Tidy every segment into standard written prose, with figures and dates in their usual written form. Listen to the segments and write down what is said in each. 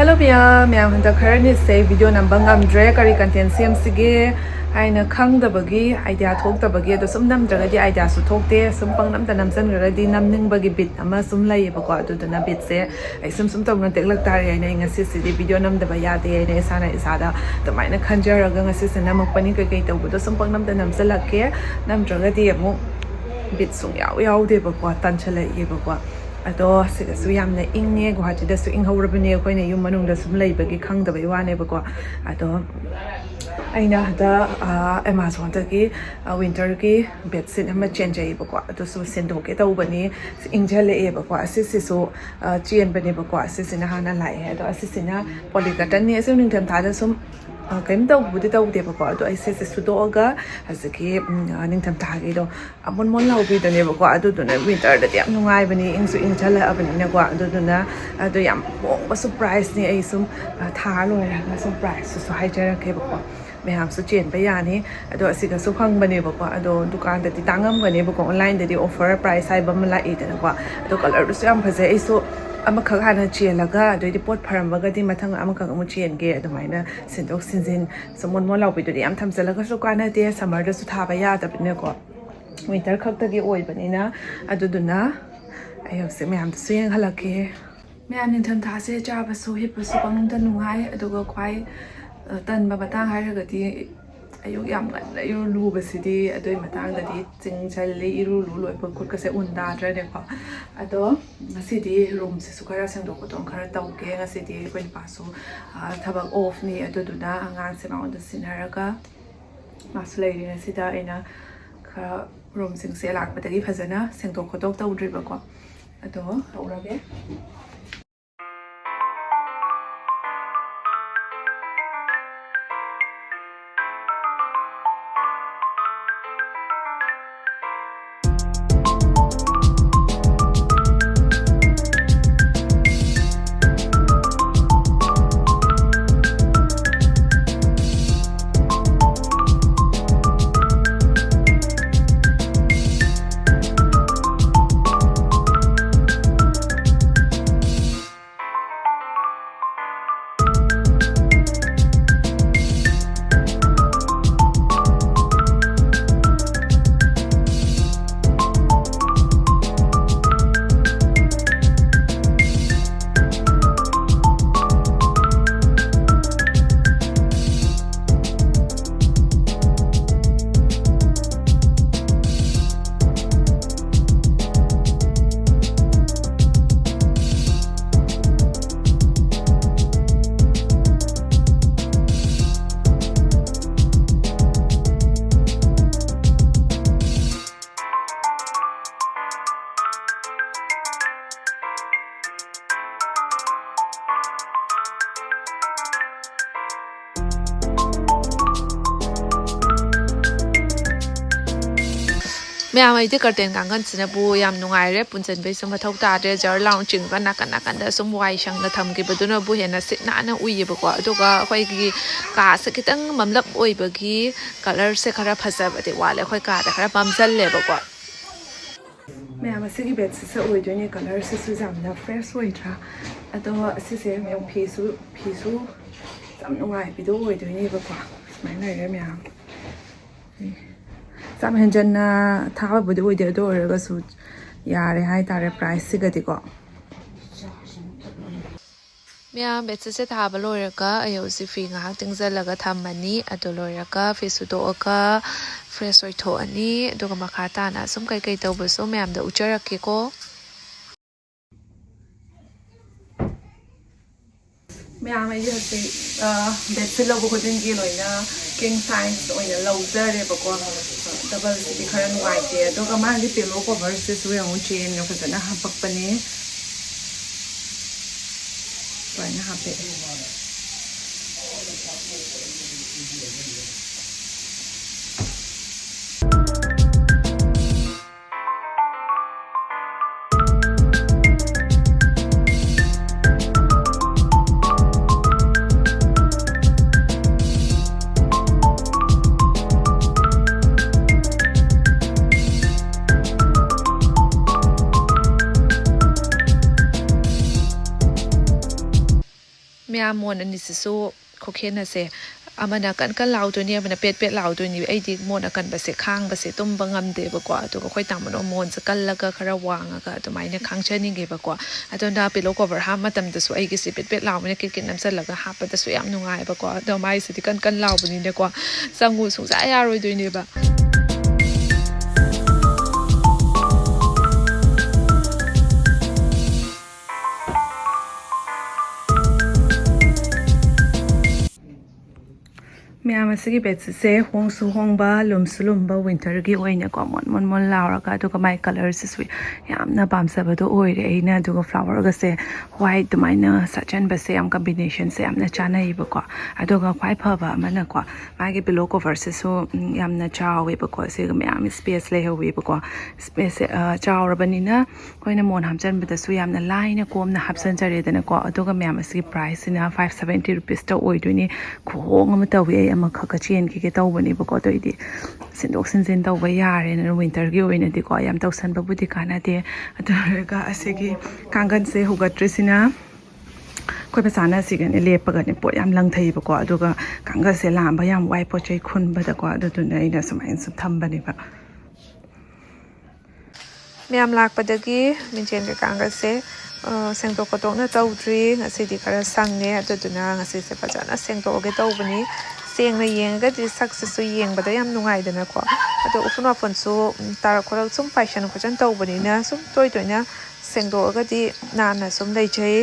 Hello ma'am Nungckhreda ni say video nambang amdre kari content sim sige aina khang da bagi idea thok da bagi do sum nam draga di idea su thok te sum pang nam da nam san ra di nam ning bagi bit ama sum lai ba ko adu na bit se ai sum sum tom na tek lak tar ai na ngasi si di video nam da ba ya de ne sa na isa da to mai na khanja ra ga ngasi se namak pani kai kai to bu do sum pang nam da nam sa lak ke nam draga di amu bit sung yaw de ba ko tan chale ye ba ko ado sigasu yamna ingne guhati da su inghawrabane koina yum manung da sum leibagi khangdaba iwane ba ko ado aina da Amazon da ki winter ki bedsheet ama change ai ba ko ado su sendo ke tawbani ingjale e ba ko asisi so chen bane ba ko asisi na hana lai ado asisi na polycotton ni asu ning tham tha da sum kaim tau budi tau de ba ko ado ai se su do ga hasaki ning tham tha gi do amon mon lau bi da ne ba ko ado do na winter da yam nungai bani ing su ing chala abani na ko ado do na ado yam bong ba surprise ni ai sum tha lo ra ga surprise su hai jara ke ba ko meham su chen ba ya ni ado asiga su phang bani ba ko ado dukan da ti tangam ga ne ba ko online da di offer price ai ba mala i da ko ado color du su yam phaje ai su amakak hana chielaga doi di pot pharambaga di mathang amakak amu chien ge adumaina sindok sinjin somon mo lau bidu yam thamjalaga su kana te summer da su thaba ya da bine ko winter khakta gi oi banina aduduna ayo se myam su yeng halake myam nin tham tha se cha ba su hip su pang da nungai aduga khwai tan ba batang hairaga di ayuk yam gan la iru lu basidi adoi matang da di ching chali iru lu loi pon khut ka se unda dra de ko ado ngasidi room se su khara sang do ko tong khara taw ke ngasidi ko pa su thabak off ni ado du na angan se ma on da sinaraga maslai ni sida ina kha room sing se lak pa tagi phajana seng do ko taw dri ba ko ado aura ge mẹ mày thì curtain càng gần xin bu yam nungai re punchen be sum thau ta de jar laung ching kan da sum wai sang na tham ki baduna bu hena sit na na ui ba ko aduga khoi ki ka se kitang mamlap oi ba gi color se khara phasa ba de wale khoi ka da khara pam sal le ba ko mẹ mà sẽ cái bed sẽ oi jo ni color se su jam na fresh oi tra ado se me pi su jam nungai bi do oi jo ni ba ko mai nai re mẹ Sam henjan na thawa budi oi de do ra su yare hai tare price siga di ko mya bet se thaba loire ka ayo si fi nga tingzalaga thamani adolore ka fi su do ka fresh oi tho ani doga makha ta na sum kai kai taw bu so myam da uchara ke ko mẹ mày giờ thì bedsheet lâu bữa दिन kia rồi na king size rồi na lâu giờ đấy bữa qua double thì khá là ngoài thì tôi cảm thấy pillow cover sẽ suy yếu một chút nhưng phải là hấp bắp bánh vậy na hấp bẹ ꯃꯌꯥꯝ ꯃꯣꯟ ꯑꯅꯤꯁꯤꯁꯨ ꯈꯨꯈꯦꯟꯅꯁꯦ ꯑꯃꯅ ꯀꯟ ꯀꯟ ꯂꯥꯎꯗꯣꯏꯅꯤ ꯑꯃꯅ ꯄꯦꯠ ꯄꯦꯠ ꯂꯥꯎꯗꯣꯏꯅꯤ ꯑꯩꯗꯤ ꯃꯣꯟ ꯑꯀꯟꯕꯁꯦ ꯈꯥꯡꯕꯁꯦ ꯇꯨꯝꯕ ꯉꯝꯗꯦꯕꯀꯣ ꯑꯗꯨꯒ ꯑꯩꯈꯣꯏ ꯇꯥꯃꯣꯅ ꯃꯣꯟꯁꯦ ꯀꯜꯂꯒ ꯈꯔ ꯋꯥꯡꯉꯒ ꯑꯗꯨꯃꯥꯏꯅ ꯈꯥꯡꯖꯅꯤꯡꯉꯦꯕꯀꯣ ꯑꯗꯨꯅ ꯄꯤꯂꯣ ꯀꯣꯕꯔ ꯍꯥꯞꯄ ꯃꯇꯝꯗꯁꯨ ꯑꯩꯒꯤꯁꯦ ꯄꯦꯠ ꯄꯦꯠ ꯂꯥꯎꯕꯅ ꯀꯤꯠ ꯀꯤꯠ ꯅꯝꯁꯤꯜꯂꯒ ꯍꯥꯞꯄꯗꯁꯨ ꯌꯥꯝ ꯅꯨꯡꯉꯥꯏꯕꯀꯣ ꯑꯗꯣ ꯃꯥꯏꯁꯤꯗꯤ ꯀꯟ ꯀꯟ ꯂꯥꯎꯕꯅꯤꯅꯀꯣ ꯆꯪꯉꯨ ꯁꯨꯡꯌꯥ ꯌꯥꯔꯣꯏꯗꯣꯏꯅꯦꯕ ꯃꯌꯥꯝ ꯑꯁꯤꯒꯤ ꯕꯦꯗꯁꯤꯠꯁꯦ ꯍꯣꯡꯁꯨ ꯍꯣꯡꯕ ꯂꯨꯝꯁꯨ ꯂꯨꯝꯕ ꯋꯤꯟꯇꯔꯒꯤ ꯑꯣꯏꯅꯀꯣ ꯃꯣꯟ ꯃꯣꯟ ꯂꯥꯎꯔꯒ ꯑꯗꯨꯒ ꯃꯥꯏ ꯀꯂꯔꯁꯤꯁꯨ ꯌꯥꯝꯅ ꯄꯥꯝꯖꯕꯗꯣ ꯑꯣꯏꯔꯦ ꯑꯩꯅ ꯑꯗꯨꯒ ꯐ꯭ꯂꯥꯋꯔꯒꯁꯦ ꯋꯥꯏꯠ ꯑꯗꯨꯃꯥꯏꯅ ꯁꯠꯆꯟꯕꯁꯦ ꯌꯥꯝ ꯀꯝꯕꯤꯅꯦꯁꯟꯁꯦ ꯌꯥꯝꯅ ꯆꯥꯅꯩꯌꯦꯕꯀꯣ ꯑꯗꯨꯒ ꯈ꯭ꯋꯥꯏ ꯐꯕ ꯑꯃꯅꯀꯣ ꯃꯥꯒꯤ ꯄꯤꯂꯣ ꯀꯣꯚꯔꯁꯤꯁꯨ ꯌꯥꯝꯅ ꯆꯥꯎꯋꯦꯕꯀꯣ ꯁꯤꯒ ꯃꯌꯥꯝ ꯁ꯭ꯄꯦꯁ ꯂꯩꯍꯧꯋꯦꯕꯀꯣ ꯁ꯭ꯄꯦꯁꯁꯦ ꯆꯥꯎꯔꯕꯅꯤꯅ ꯑꯩꯈꯣꯏꯅ ꯃꯣꯟ ꯍꯥꯞꯆꯟꯕꯗꯁꯨ ꯌꯥꯝꯅ ꯂꯥꯏꯅ ꯀꯣꯝꯅ ꯍꯥꯞꯆꯟꯖꯔꯦꯗꯅꯀꯣ ꯑꯗꯨꯒ ꯃꯌꯥꯝ ꯑꯁꯤꯒꯤ ꯄ꯭ꯔꯥꯏꯁꯁꯤꯅ 570 ꯔꯨꯄꯤꯁꯇ ꯑꯣꯏꯗꯣꯏꯅꯤ ꯈꯨꯍꯣꯡ ꯑꯃ ꯇꯧꯋꯤ ꯑꯩ ꯑꯃꯈꯛꯀ ꯆꯦꯟꯈꯤꯒꯦ ꯇꯧꯕꯅꯦꯕꯀꯣ ꯑꯗꯨꯏꯗꯤ ꯁꯤꯟꯗꯣꯛ ꯁꯤꯟꯖꯤꯟ ꯇꯧꯕ ꯌꯥꯔꯦꯅ ꯋꯤꯟꯇꯔꯒꯤ ꯑꯣꯏꯅꯗꯤꯀꯣ ꯌꯥꯝ ꯇꯧꯁꯟꯕꯕꯨꯗꯤ ꯀꯥꯟꯅꯗꯦ ꯑꯗꯨ ꯑꯣꯏꯔꯒ ꯑꯁꯤꯒꯤ ꯀꯥꯡꯒꯟꯁꯦ ꯍꯨꯒꯠꯇ꯭ꯔꯤꯁꯤꯅ ꯑꯩꯈꯣꯏ ꯃꯆꯥꯅ ꯑꯁꯤꯒꯅꯦ ꯂꯦꯞꯄꯒꯅꯦ ꯄꯣꯠ ꯌꯥꯝ ꯂꯪꯊꯩꯕꯀꯣ ꯑꯗꯨꯒ ꯀꯥꯡꯒꯜꯁꯦ ꯂꯥꯝꯕ ꯌꯥꯝ ꯋꯥꯏ ꯄꯣꯠ ꯆꯩ ꯈꯨꯟꯕꯗꯀꯣ ꯑꯗꯨꯗꯨꯅ ꯑꯩꯅ ꯁꯨꯃꯥꯏꯅ ꯁꯨꯝ ꯊꯝꯕꯅꯦꯕ ꯃꯌꯥꯝ ꯂꯥꯛꯄꯗꯒꯤ ꯃꯤꯡꯖꯦꯟ ꯀꯥꯡꯒꯜꯁꯦ ꯁꯦꯡꯗꯣꯛ ꯈꯣꯠꯇꯣꯛꯅ ꯇꯧꯗ꯭ꯔꯤ ꯉꯁꯤꯗꯤ ꯈꯔ ꯁꯪꯉꯦ ꯑꯗꯨꯗꯨꯅ ꯉꯁꯤꯁꯦ ꯐꯖꯅ ꯁꯦꯡꯗꯣꯛꯑꯒꯦ ꯇꯧꯕꯅꯤ ꯁꯦꯡꯅ ꯌꯦꯡꯉꯒꯗꯤ ꯁꯛꯁꯤꯁꯨ ꯌꯦꯡꯕꯗ ꯌꯥꯝ ꯅꯨꯡꯉꯥꯏꯗꯅꯀꯣ ꯑꯗꯣ ꯎꯐꯨꯟ ꯋꯥꯏꯐꯨꯟꯁꯨ ꯇꯥꯔꯛ ꯈꯣꯠꯂꯛ ꯁꯨꯝ ꯄꯥꯏꯁꯟ ꯈꯣꯠꯆꯟ ꯇꯧꯕꯅꯤꯅ ꯁꯨꯝ ꯇꯣꯏ ꯇꯣꯏꯅ ꯁꯦꯡꯗꯣꯛꯑꯒꯗꯤ ꯅꯥꯟꯅ ꯁꯨꯝ ꯂꯩꯖꯩ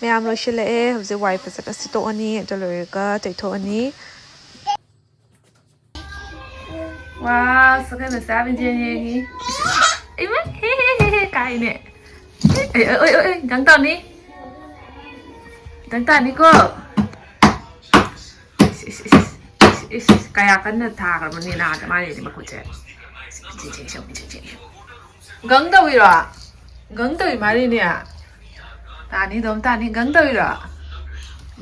ꯃꯌꯥꯝ ꯂꯣꯏꯁꯤꯜꯂꯛꯑꯦ ꯍꯧꯖꯤꯛ ꯋꯥꯏ ꯐꯖꯅ ꯁꯤꯠꯇꯣꯛꯑꯅꯤ ꯑꯗꯨ ꯂꯣꯏꯔꯒ ꯇꯩꯊꯣꯛꯑꯅꯤ ꯋꯥ ꯁꯀꯩꯅ ꯆꯥꯕ ꯌꯦꯡꯉꯤ ꯏꯃ ꯍꯦ ꯍꯦ ꯍꯦ ꯍꯦ ꯀꯥꯏꯅꯦ ꯈꯤꯇꯪ ꯇꯧꯅꯤ ꯈꯤꯇꯪ ꯇꯥꯅꯤꯀꯣ ꯀꯌꯥ ꯀꯟꯅ ꯊꯥꯈ꯭ꯔꯕꯅꯤ ꯅꯍꯥꯟꯗ ꯃꯥꯅꯦꯗꯤ ꯃꯈꯨꯠꯁꯦ ꯒꯪ ꯇꯧꯏꯔꯣ ꯒꯪ ꯇꯧꯏ ꯃꯥꯜꯂꯤꯅꯦ ꯇꯥꯅꯤꯗꯣꯝ ꯇꯥꯅꯤ ꯒꯪ ꯇꯧꯏꯔꯣ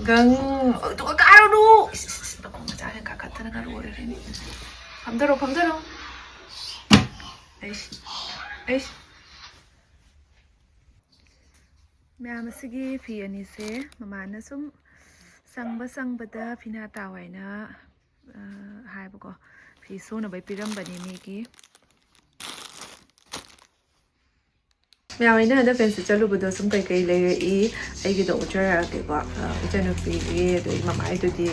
ꯒꯪ ꯑꯗꯨꯒ ꯀꯥꯔꯨꯅꯨ ꯃꯈꯣꯡ ꯃꯆꯥꯁꯦ ꯀꯥꯈꯠꯇꯅꯒ ꯂꯣꯏꯔꯦꯅꯦ ꯐꯝꯊꯔꯣ ꯐꯝꯊꯔꯣ ꯑꯩꯁ ꯃꯌꯥꯝ ꯑꯁꯤꯒꯤ ꯐꯤ ꯑꯅꯤꯁꯦ ꯃꯃꯥꯅ ꯁꯨꯝ ꯁꯪꯕꯗ ꯐꯤꯅꯥ ꯇꯥꯎ ꯍꯥꯏꯅ ꯍꯥꯏꯕꯀꯣ ꯐꯤ ꯁꯨꯅꯕꯩ ꯄꯤꯔꯝꯕꯅꯤ ꯃꯤꯒꯤ ꯃꯌꯥꯝ ꯑꯩꯅ ꯍꯟꯗꯛ ꯐꯦꯟꯁꯤ ꯆꯠꯂꯨꯕꯗꯣ ꯁꯨꯝ ꯀꯩꯀꯩ ꯂꯩꯔꯛꯏ ꯑꯩꯒꯤꯗꯣ ꯎꯠꯆꯔꯛꯑꯒꯦꯀꯣ ꯏꯆꯟꯅꯨꯄꯤꯒꯤ ꯑꯗꯩ ꯃꯃꯥꯏꯗꯨꯗꯤ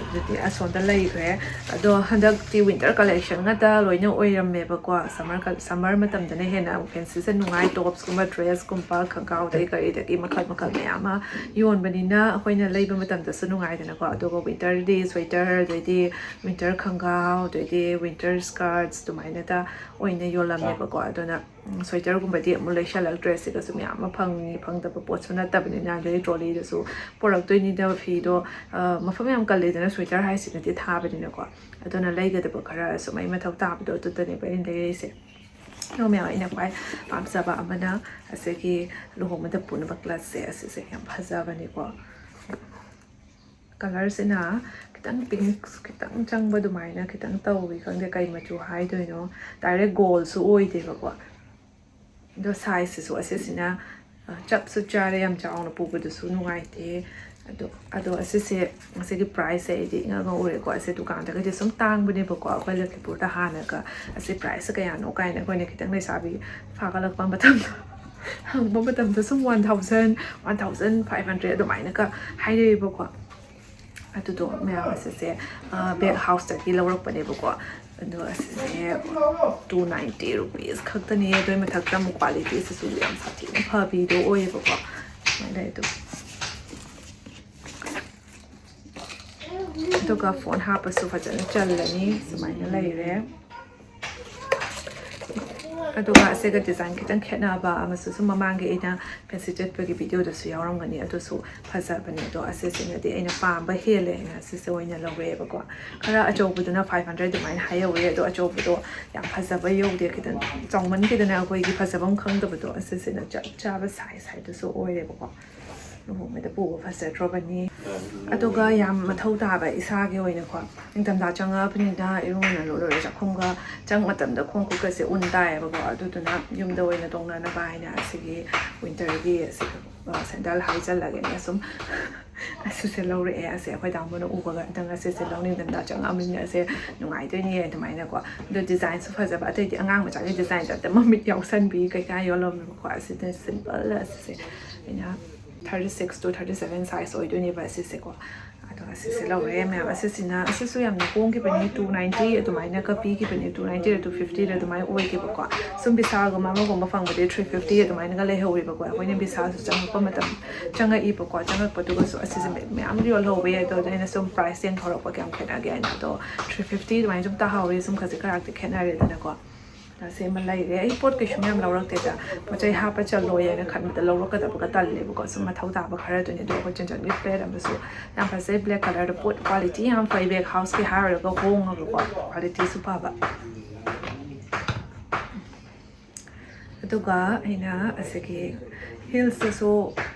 ꯑꯗꯨꯗꯤ ꯑꯁꯣꯝꯗ ꯂꯩꯈ꯭ꯔꯦ ꯑꯗꯣ ꯍꯟꯗꯛꯇꯤ ꯋꯤꯟꯇꯔ ꯀꯂꯦꯛꯁꯟ ꯉꯥꯛꯇ ꯂꯣꯏꯅ ꯑꯣꯏꯔꯝꯃꯦꯕꯀꯣ ꯁꯝꯃꯔ ꯃꯇꯝꯗꯅ ꯍꯦꯟꯅ ꯐꯦꯟꯁꯤꯁꯦ ꯅꯨꯡꯉꯥꯏ ꯇꯣꯞꯁꯀꯨꯝꯕ ꯗ꯭ꯔꯦꯁꯀꯨꯝꯕ ꯈꯪꯒꯥꯎꯗꯒꯤ ꯀꯔꯤꯗꯒꯤ ꯃꯈꯜ ꯃꯌꯥꯝ ꯑꯃ ꯌꯣꯟꯕꯅꯤꯅ ꯑꯩꯈꯣꯏꯅ ꯂꯩꯕ ꯃꯇꯝꯗꯁꯨ ꯅꯨꯡꯉꯥꯏꯗꯅꯀꯣ ꯑꯗꯨꯒ ꯋꯤꯟꯇꯔꯗꯤ ꯁ꯭ꯋꯦꯇꯔ ꯑꯗꯩꯗꯤ ꯋꯤꯟꯇꯔ ꯈꯪꯒꯥꯎ ꯑꯗꯩꯗꯤ ꯋꯤꯟꯇꯔ ꯁ꯭ꯀꯔꯠꯁ ꯑꯗꯨꯃꯥꯏꯅꯗ ꯑꯣꯏꯅ ꯌꯣꯜꯂꯝꯃꯦꯕꯀோ ꯑꯗꯨꯅ ꯁ꯭ꯋꯦꯇꯔꯒꯨꯝꯕꯗꯤ ꯑꯃꯨꯛ ꯂꯩꯁꯜꯂꯛꯇ꯭ꯔꯦ ꯁꯤꯒꯁꯨ ꯃꯌꯥꯝ ꯑꯃ ꯐꯪꯗꯕ ꯄꯣꯠꯁꯨ ꯅꯠꯇꯕꯅꯤꯅ ꯑꯗꯩ ꯇ꯭ꯔꯣꯂꯤꯗꯁꯨ ꯄꯨꯔꯛꯇꯣꯏꯅꯤꯗ ꯐꯤꯗꯣ ꯃꯐꯝ ꯌꯥꯝ ꯀꯜꯂꯤꯗꯅ ꯁ꯭ꯋꯦꯇꯔ ꯍꯥꯏꯁꯤꯅꯗꯤ ꯊꯥꯕꯅꯤꯅꯀꯣ ꯑꯗꯨꯅ ꯂꯩꯒꯗꯕ ꯈꯔ ꯁꯨꯃꯥꯏ ꯃꯊꯧ ꯇꯥꯕꯗꯣ ꯑꯗꯨꯗꯅꯦꯕ ꯑꯩꯅ ꯂꯩꯔꯛꯏꯁꯦ ꯑꯗꯣ ꯃꯌꯥꯝ ꯑꯩꯅ ꯈ꯭ꯋꯥꯏ ꯄꯥꯝꯖꯕ ꯑꯃꯅ ꯑꯁꯤꯒꯤ ꯂꯨꯍꯣꯡꯕꯗ ꯄꯨꯅꯕ ꯀ꯭ꯂꯠꯁꯦ ꯑꯁꯤꯁꯦ ꯌꯥꯝ ꯐꯖꯕꯅꯦꯀꯣ ꯀꯂꯔꯁꯤꯅ ꯈꯤꯇꯪ ꯄꯤꯡꯛ ꯈꯤꯇꯪ ꯆꯪꯕ ꯑꯗꯨꯃꯥꯏꯅ ꯈꯤꯇꯪ ꯇꯧꯋꯤ ꯈꯪꯗꯦ ꯀꯩ ꯃꯆꯨ ꯍꯥꯏꯗꯣꯏꯅꯣ ꯗꯥꯏꯔꯦꯛ ꯒꯣꯜꯁꯨ ꯑꯣꯏꯗꯦꯕꯀꯣ ꯑꯗꯣ ꯁꯥꯏꯖꯁꯤꯁꯨ ꯑꯁꯤꯁꯤꯅ ꯆꯞꯁꯨ ꯆꯥꯔꯦ ꯌꯥꯝ ꯆꯥꯎꯅ ꯄꯨꯕꯗꯨꯁꯨ ꯅꯨꯡꯉꯥꯏꯇꯦ ꯑꯗꯣ ꯑꯁꯤꯁꯦ ꯃꯁꯤꯒꯤ ꯄ꯭ꯔꯥꯏꯁꯁꯦ ꯑꯩꯗꯤ ꯉꯛꯎꯔꯦꯀꯣ ꯑꯁꯤ ꯗꯨꯀꯥꯟꯗꯒꯗꯤ ꯁꯨꯝ ꯇꯥꯡꯕꯅꯦꯕꯀꯣ ꯑꯩꯈꯣꯏ ꯂꯛꯈꯤꯄꯨꯔꯗ ꯍꯥꯟꯅꯒ ꯑꯁꯤ ꯄ꯭ꯔꯥꯏꯁꯁꯦ ꯀꯌꯥꯅꯣ ꯀꯥꯏꯅ ꯑꯩꯈꯣꯏꯅ ꯈꯤꯇꯪ ꯂꯩꯁꯥꯕꯤ ꯐꯥꯒꯠꯂꯛꯄ ꯃꯇꯝꯗ ꯍꯪꯕ ꯃꯇꯝꯗ ꯁꯨꯝ 1,500 ꯑꯗꯨꯃꯥꯏꯅꯒ ꯍꯥꯏꯔꯛꯑꯦꯕꯀோ ꯑꯗꯨꯗꯣ ꯃꯌꯥꯝ ꯑꯁꯤꯁꯦ ꯕꯦꯛ ꯍꯥꯎꯁꯇꯒꯤ ꯂꯧꯔꯛꯄꯅꯦꯕꯀꯣ ꯑꯗꯣ ꯑꯁꯤꯁꯦ 290 ꯔꯨꯄꯤꯁ ꯈꯛꯇꯅꯤ ꯑꯗꯨꯒꯤ ꯃꯊꯛꯇ ꯑꯃꯨꯛ ꯀ꯭ꯋꯥꯂꯤꯇꯤꯁꯤꯁꯨ ꯌꯥꯝ ꯁꯥꯊꯤꯅ ꯐꯕꯤꯗꯣ ꯑꯣꯏꯌꯦꯕꯀꯣ ꯁꯨꯃꯥꯏꯅ ꯂꯩ ꯑꯗꯨꯒ ꯐꯣꯟ ꯍꯥꯞꯄꯁꯨ ꯐꯖꯅ ꯆꯜꯂꯅꯤ ꯁꯨꯃꯥꯏꯅ ꯂꯩꯔꯦ ꯑꯗꯨꯒ ꯑꯁꯤꯒ ꯗꯤꯖꯥꯏꯟ ꯈꯤꯇꯪ ꯈꯦꯠꯅꯕ ꯑꯃꯁꯨ ꯁꯨꯝ ꯃꯃꯥꯡꯒꯤ ꯑꯩꯅ ꯐꯦꯟꯁꯤ ꯆꯠꯄꯒꯤ ꯚꯤꯗꯤꯑꯣꯗꯁꯨ ꯌꯥꯎꯔꯝꯒꯅꯤ ꯑꯗꯨꯁꯨ ꯐꯖꯕꯅꯦ ꯑꯗꯣ ꯑꯁꯤꯁꯤꯅꯗꯤ ꯑꯩꯅ ꯄꯥꯝꯕ ꯍꯦꯜꯂꯦ ꯑꯩꯅ ꯑꯁꯤꯁꯦ ꯑꯣꯏꯅ ꯂꯧꯔꯛꯑꯦꯕꯀꯣ ꯈꯔ ꯑꯆꯧꯕꯗꯨꯅ 500 ꯑꯗꯨꯃꯥꯏꯅ ꯍꯥꯏꯍꯧꯋꯦ ꯑꯗꯣ ꯑꯆꯧꯕꯗꯣ ꯌꯥꯝ ꯐꯖꯕ ꯌꯧꯗꯦ ꯈꯤꯇꯪ ꯆꯥꯎꯃꯟꯈꯤꯗꯅ ꯑꯩꯈꯣꯏꯒꯤ ꯐꯖꯕꯝ ꯈꯪꯗꯕꯗꯣ ꯑꯁꯤꯁꯤꯅ ꯆꯞ ꯆꯥꯕ ꯁꯥꯏꯖ ꯍꯥꯏꯗꯨꯁꯨ ꯑꯣꯏꯔꯦꯕꯀꯣ ꯂꯨꯍꯣꯡꯕꯗ ꯄꯨꯕ ꯐꯖꯗ꯭ꯔꯕꯅꯤ ꯑꯗꯨꯒ ꯌꯥꯝ ꯃꯊꯧ ꯇꯥꯕ ꯏꯁꯥꯒꯤ ꯑꯣꯏꯅꯀꯣ ꯅꯤꯡꯊꯝꯊꯥ ꯆꯪꯉꯛꯑꯕꯅꯤꯅ ꯏꯔꯨꯅ ꯂꯣꯏꯔ ꯆꯥꯛꯈꯨꯝꯒ ꯆꯪ ꯃꯇꯝꯗ ꯈꯣꯡ ꯈꯨꯠꯀꯁꯦ ꯎꯟ ꯇꯥꯏꯌꯦꯕꯀꯣ ꯑꯗꯨꯗꯨꯅ ꯌꯨꯝꯗ ꯑꯣꯏꯅ ꯇꯣꯡꯅꯅꯕ ꯍꯥꯏꯅ ꯑꯁꯤꯒꯤ ꯋꯤꯟꯇꯔꯒꯤ ꯁꯦꯟꯗꯜ ꯍꯥꯏꯖꯜꯂꯒꯅꯦ ꯁꯨꯝ ꯑꯁꯤꯁꯦ ꯂꯧꯔꯛꯑꯦ ꯑꯁꯦ ꯑꯩꯈꯣꯏ ꯇꯥꯃꯣꯅ ꯎꯕꯒ ꯅꯪ ꯑꯁꯤꯁꯦ ꯂꯧꯅꯤꯡꯊꯝꯊꯥ ꯆꯪꯉꯛꯑꯕꯅꯤꯅ ꯑꯁꯦ ꯅꯨꯡꯉꯥꯏꯗꯣꯏꯅꯦ ꯑꯗꯨꯃꯥꯏꯅꯀꯣ ꯑꯗꯣ ꯗꯤꯖꯥꯏꯟꯁꯨ ꯐꯖꯕ ꯑꯇꯩꯗꯤ ꯑꯉꯥꯡ ꯃꯆꯥꯒꯤ ꯗꯤꯖꯥꯏꯟꯗ ꯑꯝꯇ ꯃꯃꯤꯠ ꯌꯥꯎꯁꯟꯕꯤ ꯀꯩꯀꯥ ꯌꯣꯜꯂꯝꯃꯦꯕꯀꯣ ꯑꯁꯤꯗ ꯁꯤꯝꯄꯜ ꯑꯁꯤꯁꯦ ꯑꯩꯅ 36 to 37 ꯁꯥꯏꯖ ꯑꯣꯏꯗꯣꯏꯅꯦꯕ ꯑꯁꯤꯁꯦꯀꯣ ꯑꯗꯣ ꯑꯁꯤꯁꯦ ꯂꯧꯔꯦ ꯃꯌꯥꯝ ꯑꯁꯤꯁꯨ ꯌꯥꯝꯅ ꯍꯣꯡꯈꯤꯕꯅꯤ 290 ꯑꯗꯨꯃꯥꯏꯅꯒ ꯄꯤꯈꯤꯕꯅꯤ 290 to 250 ꯑꯗꯨꯃꯥꯏꯅ ꯑꯣꯏꯈꯤꯕꯀꯣ ꯁꯨꯝ ꯕꯤꯁꯥꯜꯒꯨꯝꯕ ꯑꯃꯒꯨꯝꯕ ꯐꯪꯕꯗꯤ 350 ꯑꯗꯨꯃꯥꯏꯅꯒ ꯂꯩꯍꯧꯋꯦꯕꯀꯣ ꯑꯩꯈꯣꯏꯅ ꯕꯤꯁꯥꯜꯁꯨ ꯆꯪꯉꯛꯄ ꯃꯇꯝ ꯆꯪꯉꯛꯏꯕꯀꯣ ꯆꯪꯉꯛꯄꯗꯨꯒꯁꯨ ꯑꯁꯤꯁꯦ ꯃꯌꯥꯝ ꯌꯣꯜꯍꯧꯋꯦ ꯑꯗꯣ ꯑꯩꯅ ꯁꯨꯝ ꯄ꯭ꯔꯥꯏꯁ ꯌꯦꯡꯊꯣꯔꯛꯄ ꯀꯌꯥꯝ ꯈꯦꯠꯅꯒꯦ ꯍꯥꯏꯅ ꯑꯗꯣ 350 ꯑꯗꯨꯃꯥꯏꯅ ꯁꯨꯝ ꯇꯥꯍꯧꯋꯦ ꯁꯨꯝ ꯈꯖꯤꯛ ꯈꯔꯥꯛꯇꯤ ꯈꯦꯠꯅꯔꯦꯗꯅꯀꯣ ꯑꯁꯤꯃ ꯂꯩꯔꯦ ꯑꯩ ꯄꯣꯠ ꯀꯩꯁꯨ ꯃꯌꯥꯝ ꯂꯧꯔꯛꯇꯦꯗ ꯄꯣꯠ ꯆꯩ ꯍꯥꯞꯄ ꯆꯠꯂꯣꯏ ꯍꯥꯏꯅ ꯈꯟꯕꯗ ꯂꯧꯔꯛꯀꯗꯕꯒ ꯇꯜꯂꯦꯕꯀꯣ ꯁꯨꯝ ꯃꯊꯧ ꯇꯥꯕ ꯈꯔꯗꯨꯅꯤ ꯑꯗꯣ ꯑꯩꯈꯣꯏ ꯆꯟꯖꯟꯒꯤ ꯐ꯭ꯂꯦꯠ ꯑꯃꯁꯨ ꯌꯥꯝ ꯐꯖꯩ ꯕ꯭ꯂꯦꯛ ꯀꯂꯔꯗ ꯄꯣꯠ ꯀ꯭ꯋꯥꯂꯤꯇꯤ ꯌꯥꯝ ꯐꯩ ꯕꯦꯛ ꯍꯥꯎꯁꯀꯤ ꯍꯥꯏꯔꯨꯔꯒ ꯍꯣꯡꯉꯒꯀꯣ ꯀ꯭ꯋꯥꯂꯤꯇꯤꯁꯨ ꯐꯕ ꯑꯗꯨꯒ ꯑꯩꯅ ꯑꯁꯤꯒꯤ ꯍꯤꯜꯁꯇꯁꯨ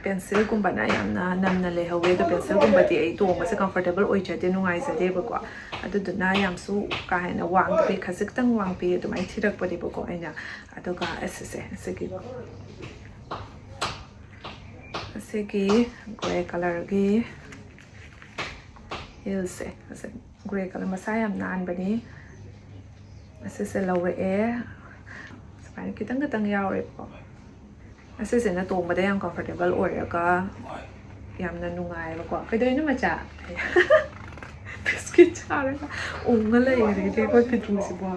ꯄꯦꯟꯁꯤꯜꯒꯨꯝꯕꯅ ꯌꯥꯝꯅ ꯅꯝꯅ ꯂꯩꯍꯧꯋꯦ ꯑꯗꯣ ꯄꯦꯟꯁꯤꯜꯒꯨꯝꯕꯗꯤ ꯑꯩ ꯇꯣꯡꯕꯁꯦ ꯀꯝꯐꯣꯔꯇꯦꯕꯜ ꯑꯣꯏꯖꯗꯦ ꯅꯨꯡꯉꯥꯏꯖꯗꯦꯕꯀꯣ ꯑꯗꯨꯗꯨꯅ ꯌꯥꯝꯁꯨ ꯀꯥ ꯍꯦꯟꯅ ꯋꯥꯡꯗꯕꯤ ꯈꯖꯤꯛꯇꯪ ꯋꯥꯡꯕꯤ ꯑꯗꯨꯃꯥꯏꯅ ꯊꯤꯔꯛꯄꯅꯦꯕꯀꯣ ꯑꯩꯅ ꯑꯗꯨꯒ ꯑꯁꯤꯒꯤ ꯒ꯭ꯔꯦ ꯀꯂꯔꯒꯤ ꯍꯤꯜꯁꯦ ꯒ꯭ꯔꯦ ꯀꯂꯔ ꯃꯁꯥ ꯌꯥꯝ ꯅꯥꯟꯕꯅꯤ ꯑꯁꯤꯁꯦ ꯂꯧꯔꯛꯑꯦ ꯁꯨꯃꯥꯏꯅ ꯈꯤꯇꯪ ꯌꯥꯎꯔꯦꯕꯀꯣ ꯑꯁꯤꯁꯤꯅ ꯇꯣꯡꯕꯗ ꯌꯥꯝ ꯀꯝꯐꯣꯔꯇꯦꯕꯜ ꯑꯣꯏꯔꯒ ꯌꯥꯝꯅ ꯅꯨꯡꯉꯥꯏꯕꯀꯣ ꯀꯩꯗꯧꯔꯤꯅꯣ ꯃꯆꯥ ꯕꯤꯁꯀꯤꯠ ꯆꯥꯔꯒ ꯎꯪꯉ ꯂꯩꯔꯦꯗꯤ ꯑꯩꯈꯣꯏ ꯄꯤꯇ꯭ꯔꯨꯁꯤꯕꯣ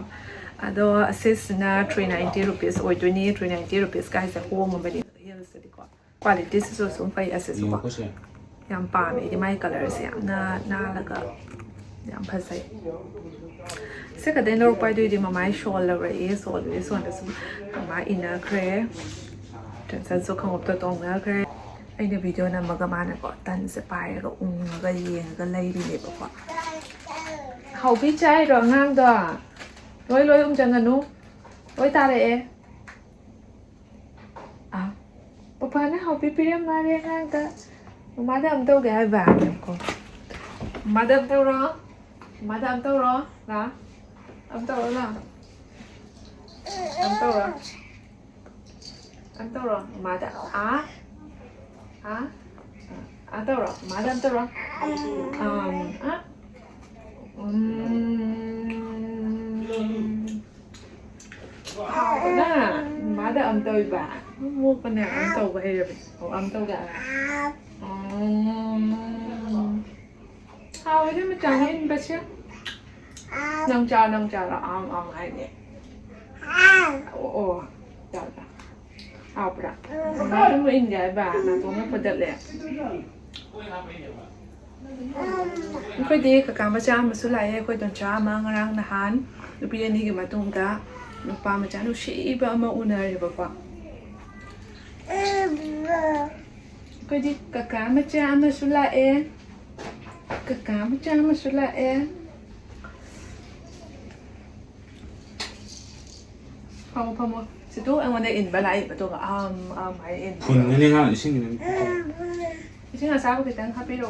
ꯑꯗꯣ ꯑꯁꯤꯁꯤꯅ 390 ꯔꯨꯄꯤꯁ ꯑꯣꯏꯗꯣꯏꯅꯤ 390 ꯔꯨꯄꯤꯁ ꯀꯥꯏꯁꯦ ꯍꯣꯡꯉꯕꯅꯤ ꯍꯤꯜꯁꯇꯗꯤꯀꯣ ꯀ꯭ꯋꯥꯂꯤꯇꯤꯁꯤꯁꯨ ꯁꯨꯝ ꯐꯩ ꯑꯁꯤꯁꯨꯀꯣ ꯌꯥꯝ ꯄꯥꯝꯃꯦ ꯑꯩꯗꯤ ꯃꯥꯏ ꯀꯂꯔꯁꯦ ꯌꯥꯝꯅ ꯅꯥꯜꯂꯒ ꯌꯥꯝ ꯐꯖꯩ ꯁꯤ ꯈꯛꯇꯪ ꯂꯧꯔꯛꯄ ꯑꯗꯨꯏꯗꯤ ꯃꯃꯥꯏ ꯁꯣꯜ ꯂꯧꯔꯛꯑꯦ ꯁꯣꯜꯗꯨꯗꯤ ꯁꯣꯜꯗꯁꯨ ꯃꯃꯥ ꯏꯟꯅꯈ꯭ꯔꯦ ꯇꯦꯟꯁꯟꯁꯨ ꯈꯣꯡꯎꯞꯇ ꯇꯣꯡꯅꯈ꯭ꯔꯦ ꯑꯩꯅ ꯚꯤꯗꯤꯑꯣ ꯅꯝꯃꯒ ꯃꯥꯅꯀꯣ ꯇꯟꯁꯦ ꯄꯥꯏꯔꯒ ꯎꯪꯉꯒ ꯌꯦꯡꯉꯒ ꯂꯩꯔꯤꯅꯦꯕꯀꯣ ꯍꯥꯎꯕꯤ ꯆꯥꯏꯔꯣ ꯑꯉꯥꯡꯗꯣ ꯂꯣꯏ ꯎꯝꯖꯟꯒꯅꯨ ꯂꯣꯏ ꯇꯥꯔꯛꯑꯦ ꯄꯄꯥꯅ ꯍꯥꯎꯕꯤ ꯄꯤꯔꯝ ꯃꯥꯜꯂꯦ ꯑꯉꯥꯡꯗ ꯃꯃꯥꯗ ꯑꯝ ꯇꯧꯒꯦ ꯍꯥꯏꯕ ꯀꯣ ꯃꯃꯥꯗ ꯑꯝ ꯇꯧꯔꯣ ꯃꯃꯥꯗ ꯑꯝ ꯇꯧꯔꯣ ꯂꯥ ꯑꯝ ꯇꯧꯔꯣ ꯂꯥ ꯑꯝ ꯇꯧꯔꯣ ꯃꯃꯥꯗ ꯇꯧꯔꯣ ꯃꯃꯥꯗ ꯑꯝ ꯇꯧꯔꯣ âm tôi bà mua con nào âm tàu hay rồi âm tàu gà thôi thế mà chẳng hết bà chứ nông trà là âm ai nè ồ chào chào ao bà nó cũng in vậy bà là tôi nó phải đặt lẹค่อยดีกับการประจำมาสุดเลยค่อยตอนเช้ามางรังนะฮันลูกพี่นี่ก็มาตรงตาลูกป้ามาจ้าลูกชีบ้ามาอุ่นอะไรบ้างค่อยดีกับการประจำมาสุดเลยกับการประจำมาสุดเลยพอมาสุดตัวอันวันนี้อินบาลายประตูก็ไม่อินคุณนี่ฮะสิ่งนี้สิ่งที่สาวก็ติดตั้งครับพี่โร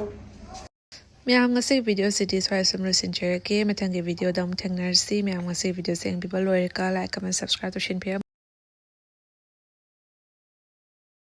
Mẹ ngasi video city soal sumru sinjere ke matang ke video dam thangnar si mẹ ngasi video seng people loire ka like comment subscribe to shin pia